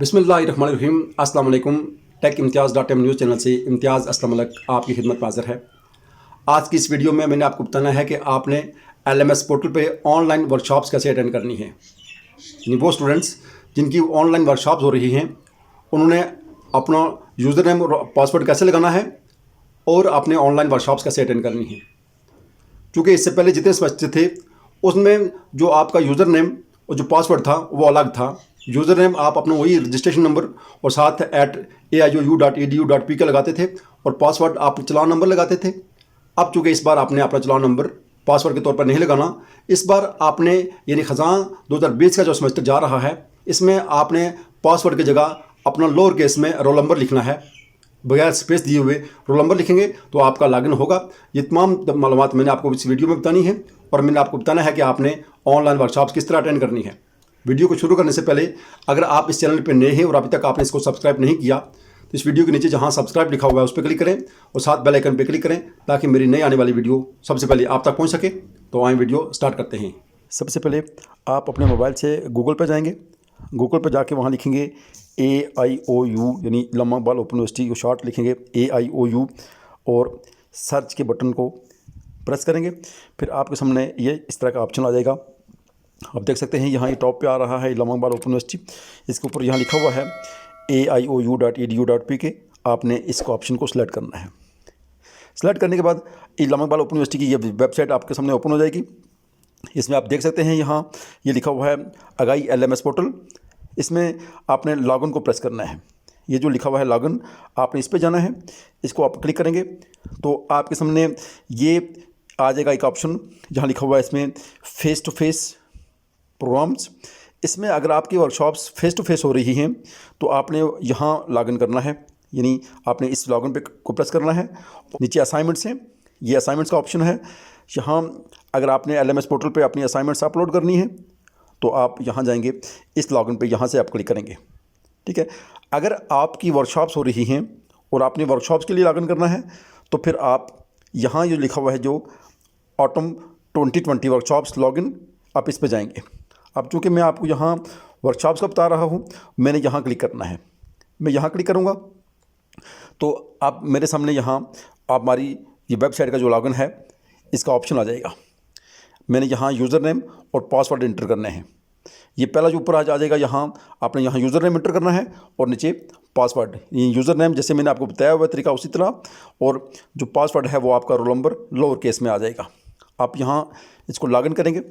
बिस्मिल्लाहिर्रहमानिर्रहीम। अस्सलाम वालेकुम। Techimtiaz.m न्यूज़ चैनल से इम्तियाज़ असलम आपकी खिदमत में हाज़िर है। आज की इस वीडियो में मैंने आपको बताना है कि आपने LMS पोर्टल पे ऑनलाइन वर्कशॉप्स कैसे अटेंड करनी है। यानी वो स्टूडेंट्स जिनकी ऑनलाइन वर्कशॉप्स हो रही हैं उन्होंने अपना यूज़र नेम और पासवर्ड कैसे लगाना है और अपने ऑनलाइन वर्कशॉप्स कैसे अटेंड करनी है। क्योंकि इससे पहले जितने सेमेस्टर थे उसमें जो आपका यूज़र नेम और जो पासवर्ड था वो अलग था। यूज़र नेम आप अपना वही रजिस्ट्रेशन नंबर और साथ @aiou.edu.p का लगाते थे और पासवर्ड आप चलान नंबर लगाते थे। अब चूँकि इस बार आपने अपना चलान नंबर पासवर्ड के तौर पर नहीं लगाना, इस बार आपने यानी ख़ज़ां 2020 का जो सेमेस्टर जा रहा है इसमें आपने पासवर्ड की जगह अपना लोअर केस में रोल नंबर लिखना है। बगैर स्पेस दिए हुए रोल नंबर लिखेंगे तो आपका लॉगिन होगा। ये तमाम मालूमात मैंने आपको इस वीडियो में बतानी है और मैंने आपको बताना है कि आपने ऑनलाइन वर्कशॉप्स किस तरह अटेंड करनी है। वीडियो को शुरू करने से पहले अगर आप इस चैनल पर नए हैं और अभी तक आपने इसको सब्सक्राइब नहीं किया तो इस वीडियो के नीचे जहां सब्सक्राइब लिखा हुआ है उस पर क्लिक करें और साथ बेल आइकन पर क्लिक करें ताकि मेरी नई आने वाली वीडियो सबसे पहले आप तक पहुंच सके। तो आए वीडियो स्टार्ट करते हैं। सबसे पहले आप अपने मोबाइल से गूगल पर जाएंगे। गूगल पर जाके वहाँ लिखेंगे AIOU यानी लम्मा इकबाल ओपन यूनिवर्सिटी को शॉर्ट लिखेंगे AIOU और सर्च के बटन को प्रेस करेंगे। फिर आपके सामने ये इस तरह का ऑप्शन आ जाएगा। आप देख सकते हैं यहाँ ये टॉप पे आ रहा है लम्मा इकबाल ओपन यूनिवर्सिटी। इसके ऊपर यहाँ लिखा हुआ है aiou.edu.p के। आपने इसको ऑप्शन को सिलेक्ट करना है। सेलेक्ट करने के बाद लम्मा इकबाल ओपन यूनिवर्सिटी की ये वेबसाइट आपके सामने ओपन हो जाएगी। इसमें आप देख सकते हैं यहाँ ये लिखा हुआ है अगाई LMS पोर्टल। इसमें आपने लॉगिन को प्रेस करना है। ये जो लिखा हुआ है लॉगिन, आपने इस पे जाना है। इसको आप क्लिक करेंगे तो आपके सामने ये आ जाएगा एक ऑप्शन जहाँ लिखा हुआ है इसमें फेस टू फेस प्रोग्राम्स। इसमें अगर आपकी वर्कशॉप्स फेस टू फेस हो रही हैं तो आपने यहाँ लॉगिन करना है, यानी आपने इस लॉगिन पे को प्रेस करना है। नीचे असाइनमेंट्स हैं, ये असाइनमेंट्स का ऑप्शन है। यहाँ अगर आपने LMS पोर्टल पे अपनी असाइनमेंट्स अपलोड करनी है तो आप यहाँ जाएंगे, इस लॉगिन पे यहाँ से आप क्लिक करेंगे। ठीक है। अगर आपकी वर्कशॉप्स हो रही हैं और आपने वर्कशॉप्स के लिए लॉगिन करना है तो फिर आप यहाँ जो लिखा हुआ है जो ऑटम 2020 वर्कशॉप्स लॉगिन, आप इस पे जाएंगे। अब चूँकि मैं आपको यहाँ वर्कशॉप्स का बता रहा हूँ, मैंने यहाँ क्लिक करना है। मैं यहाँ क्लिक करूँगा तो आप मेरे सामने यहाँ आप हमारी ये वेबसाइट का जो लॉगिन है इसका ऑप्शन आ जाएगा। मैंने यहाँ यूज़र नेम और पासवर्ड इंटर करने हैं। ये पहला जो ऊपर आ जाएगा, यहाँ आपने यहाँ यूज़र नेम इंटर करना है और नीचे पासवर्ड। ये यूज़र नेम जैसे मैंने आपको बताया हुआ तरीका उसी तरह, और जो पासवर्ड है वो आपका रोल नंबर लोअर केस में आ जाएगा। आप यहाँ इसको लॉगिन करेंगे।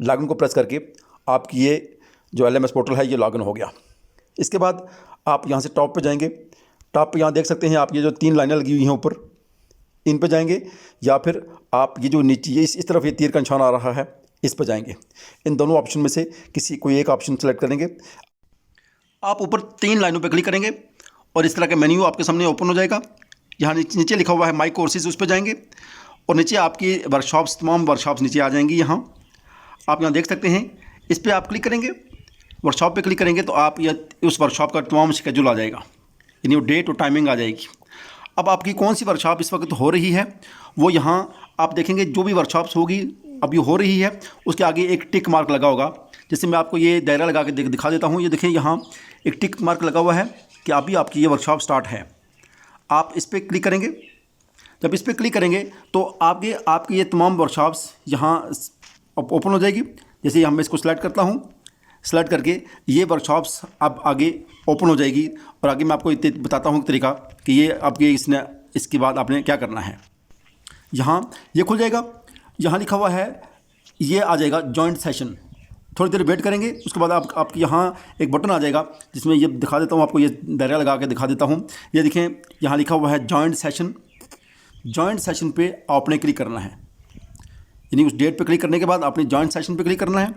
लॉगिन को प्रेस करके आपकी ये जो LMS पोर्टल है ये लॉगिन हो गया। इसके बाद आप यहाँ से टॉप पे जाएंगे। टॉप पे यहाँ देख सकते हैं आप ये जो 3 लाइनें लगी हुई हैं ऊपर, इन पे जाएंगे, या फिर आप ये जो नीचे ये इस तरफ ये तीर का निशान आ रहा है इस पर जाएंगे। इन दोनों ऑप्शन में से कोई एक ऑप्शन सेलेक्ट करेंगे। आप ऊपर 3 लाइनों पे क्लिक करेंगे और इस तरह का मेन्यू आपके सामने ओपन हो जाएगा। यहाँ नीचे लिखा हुआ है माई कोर्सेज, उस पर जाएंगे और नीचे आपकी वर्कशॉप्स, तमाम वर्कशॉप्स नीचे आ जाएंगी। यहाँ आप यहाँ देख सकते हैं, इस पर आप क्लिक करेंगे, वर्कशॉप पे क्लिक करेंगे तो आप ये उस वर्कशॉप का तमाम शेड्यूल आ जाएगा, यानी वो डेट और टाइमिंग आ जाएगी। अब आपकी कौन सी वर्कशॉप इस वक्त हो रही है वो यहाँ आप देखेंगे। जो भी वर्कशॉप्स होगी अभी हो रही है उसके आगे एक टिक मार्क लगा होगा। जैसे मैं आपको ये दायरा लगा के दिखा देता हूँ। ये देखें यहाँ एक टिक मार्क लगा हुआ है कि अभी आपकी ये वर्कशॉप स्टार्ट है। आप इस पर क्लिक करेंगे। जब इस पर क्लिक करेंगे तो आपकी ये तमाम वर्कशॉप्स यहाँ ओपन हो जाएगी। जैसे मैं इसको सेलेक्ट करता हूँ, सेलेक्ट करके ये वर्कशॉप्स अब आगे ओपन हो जाएगी। और आगे मैं आपको बताता हूँ तरीका कि ये आपके इसके बाद आपने क्या करना है। यहाँ ये खुल जाएगा, यहाँ लिखा हुआ है ये आ जाएगा जॉइंट सेशन। थोड़ी देर वेट करेंगे, उसके बाद आपके यहाँ एक बटन आ जाएगा जिसमें ये दिखा देता हूँ आपको, ये दायरा लगा के दिखा देता हूँ। ये देखें यहाँ लिखा हुआ है जॉइंट सेशन। जॉइंट सेशन पे आपने क्लिक करना है, यानी उस डेट पे क्लिक करने के बाद आपने जॉइंट सेशन पे क्लिक करना है।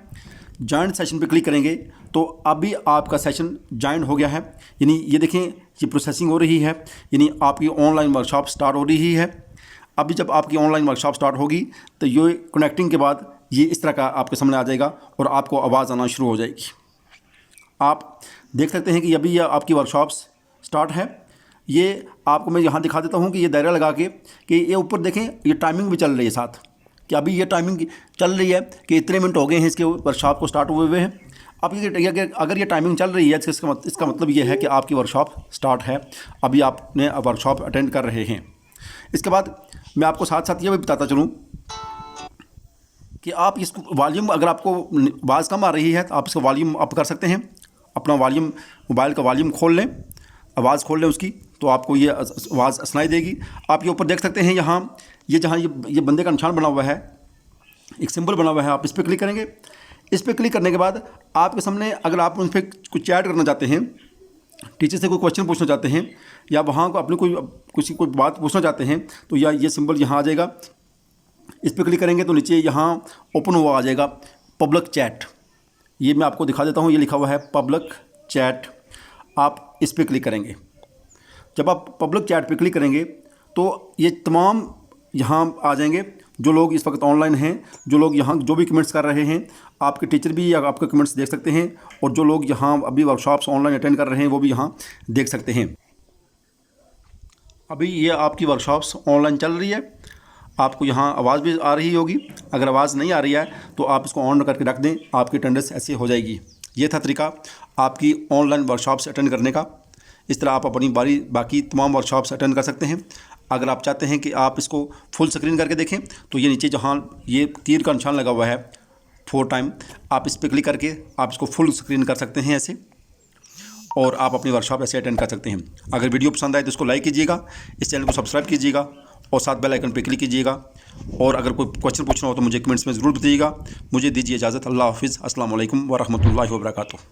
जॉइंट सेशन पे क्लिक करेंगे तो अभी आपका सेशन जॉइन हो गया है, यानी ये देखें ये प्रोसेसिंग हो रही है, यानी आपकी ऑनलाइन वर्कशॉप स्टार्ट हो रही है। अभी जब आपकी ऑनलाइन वर्कशॉप स्टार्ट होगी तो ये कनेक्टिंग के बाद ये इस तरह का आपके सामने आ जाएगा और आपको आवाज़ आना शुरू हो जाएगी। आप देख सकते हैं कि अभी यह आपकी वर्कशॉप्स स्टार्ट है। ये आपको मैं यहाँ दिखा देता हूँ कि ये दायरा लगा के कि ये ऊपर देखें ये टाइमिंग भी चल रही है साथ, कि अभी ये टाइमिंग चल रही है कि इतने मिनट हो गए हैं इसके वर्कशॉप को स्टार्ट हुए हुए हैं। अब अगर ये टाइमिंग चल रही है तो इसका मतलब ये है कि आपकी वर्कशॉप स्टार्ट है, अभी आपने वर्कशॉप अटेंड कर रहे हैं। इसके बाद मैं आपको साथ साथ ये भी बताता चलूँ कि आप इसको वॉल्यूम, अगर आपको आवाज़ कम आ रही है तो आप इसका वॉल्यूम अप कर सकते हैं। अपना वॉल्यूम, मोबाइल का वॉल्यूम खोल लें, आवाज़ खोल लें उसकी, तो आपको ये आवाज़ सुनाई देगी। आप ये ऊपर देख सकते हैं, यहाँ ये जहाँ ये बंदे का निशान बना हुआ है, एक सिंबल बना हुआ है, आप इस पर क्लिक करेंगे। इस पर क्लिक करने के बाद आपके सामने, अगर आप उन पर कुछ चैट करना चाहते हैं, टीचर से कोई क्वेश्चन पूछना चाहते हैं, या वहाँ को अपनी कोई बात पूछना चाहते हैं, तो या ये सिंबल यहाँ आ जाएगा। इस पर क्लिक करेंगे तो नीचे यहाँ ओपन हुआ आ जाएगा पब्लिक चैट। ये मैं आपको दिखा देता हूँ, ये लिखा हुआ है पब्लिक चैट। आप इस पर क्लिक करेंगे। जब आप पब्लिक चैट पे क्लिक करेंगे तो ये तमाम यहाँ आ जाएंगे जो लोग इस वक्त ऑनलाइन हैं, जो लोग यहाँ जो भी कमेंट्स कर रहे हैं, आपके टीचर भी आपके कमेंट्स देख सकते हैं, और जो लोग यहाँ अभी वर्कशॉप्स ऑनलाइन अटेंड कर रहे हैं वो भी यहाँ देख सकते हैं। अभी ये आपकी वर्कशॉप्स ऑनलाइन चल रही है, आपको यहाँ आवाज़ भी आ रही होगी। अगर आवाज़ नहीं आ रही है तो आप इसको ऑन करके रख दें, आपकी अटेंडेंस ऐसे हो जाएगी। ये था तरीका आपकी ऑनलाइन वर्कशॉप्स अटेंड करने का। इस तरह आप अपनी बाकी तमाम वर्कशॉप्स अटेंड कर सकते हैं। अगर आप चाहते हैं कि आप इसको फुल स्क्रीन करके देखें तो ये नीचे जहाँ ये तीर का निशान लगा हुआ है 4 टाइम, आप इस पर क्लिक करके आप इसको फुल स्क्रीन कर सकते हैं ऐसे, और आप अपनी वर्कशॉप ऐसे अटेंड कर सकते हैं। अगर वीडियो पसंद आए तो इसको लाइक कीजिएगा, इस चैनल को सब्सक्राइब कीजिएगा और साथ बेल आइकन पर क्लिक कीजिएगा। और अगर कोई क्वेश्चन पूछना हो तो मुझे कमेंट्स में ज़रूर बताइएगा। मुझे दीजिए इजाज़त। अल्लाह हाफिज़। अस्सलाम वालेकुम व रहमतुल्लाहि व बरकातुहू।